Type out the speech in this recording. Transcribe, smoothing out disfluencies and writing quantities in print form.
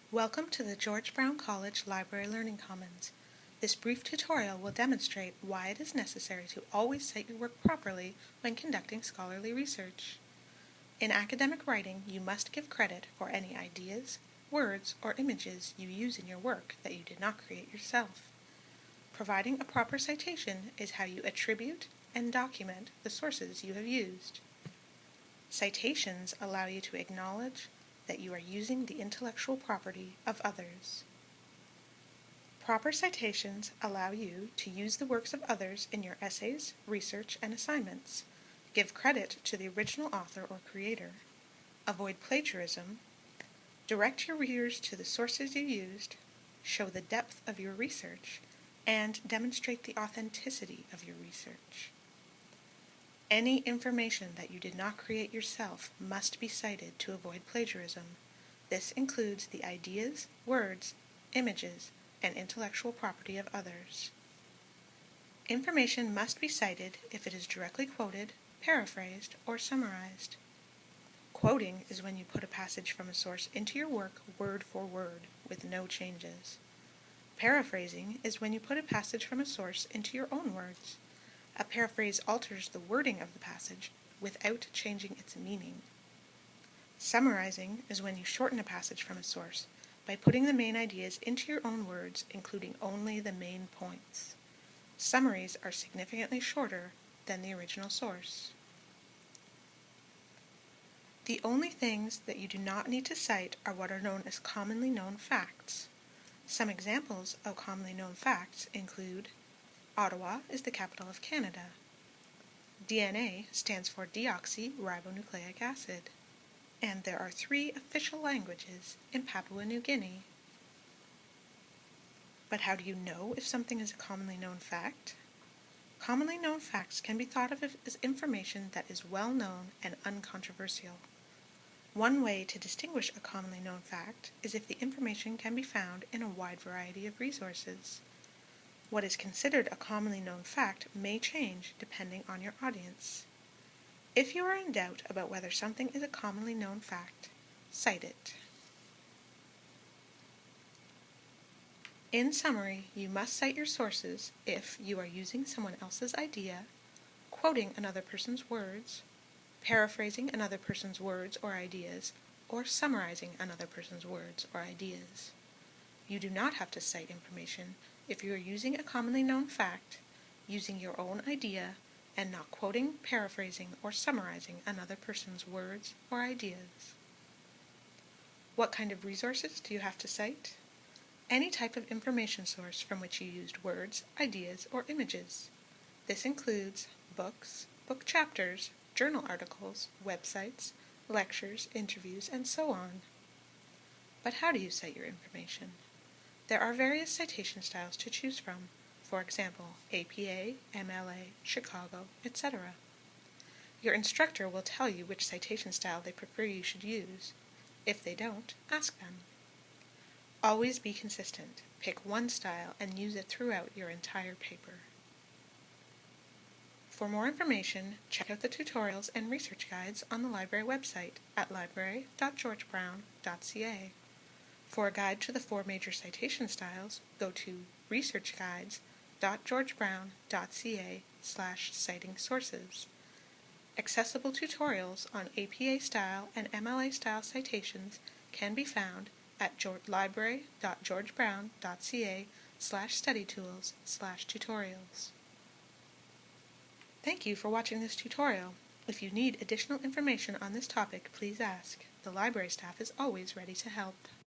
Welcome to the George Brown College Library Learning Commons. This brief tutorial will demonstrate why it is necessary to always cite your work properly when conducting scholarly research. In academic writing, you must give credit for any ideas, words, or images you use in your work that you did not create yourself. Providing a proper citation is how you attribute and document the sources you have used. Citations allow you to acknowledge that you are using the intellectual property of others. Proper citations allow you to use the works of others in your essays, research, and assignments. Give credit to the original author or creator. Avoid plagiarism. Direct your readers to the sources you used. Show the depth of your research. And demonstrate the authenticity of your research. Any information that you did not create yourself must be cited to avoid plagiarism. This includes the ideas, words, images, and intellectual property of others. Information must be cited if it is directly quoted, paraphrased, or summarized. Quoting is when you put a passage from a source into your work word for word with no changes. Paraphrasing is when you put a passage from a source into your own words. A paraphrase alters the wording of the passage without changing its meaning. Summarizing is when you shorten a passage from a source by putting the main ideas into your own words, including only the main points. Summaries are significantly shorter than the original source. The only things that you do not need to cite are what are known as commonly known facts. Some examples of commonly known facts include Ottawa is the capital of Canada. DNA stands for deoxyribonucleic acid. And there are 3 official languages in Papua New Guinea. But how do you know if something is a commonly known fact? Commonly known facts can be thought of as information that is well known and uncontroversial. One way to distinguish a commonly known fact is if the information can be found in a wide variety of resources. What is considered a commonly known fact may change depending on your audience. If you are in doubt about whether something is a commonly known fact, cite it. In summary, you must cite your sources if you are using someone else's idea, quoting another person's words, paraphrasing another person's words or ideas, or summarizing another person's words or ideas. You do not have to cite information if you are using a commonly known fact, using your own idea, and not quoting, paraphrasing, or summarizing another person's words or ideas. What kind of resources do you have to cite? Any type of information source from which you used words, ideas, or images. This includes books, book chapters, journal articles, websites, lectures, interviews, and so on. But how do you cite your information? There are various citation styles to choose from. For example, APA, MLA, Chicago, etc. Your instructor will tell you which citation style they prefer you should use. If they don't, ask them. Always be consistent. Pick one style and use it throughout your entire paper. For more information, check out the tutorials and research guides on the library website at library.georgebrown.ca. For a guide to the 4 major citation styles, go to researchguides.georgebrown.ca/citing sources. Accessible tutorials on APA style and MLA style citations can be found at library.georgebrown.ca/studytools/tutorials. Thank you for watching this tutorial. If you need additional information on this topic, please ask. The library staff is always ready to help.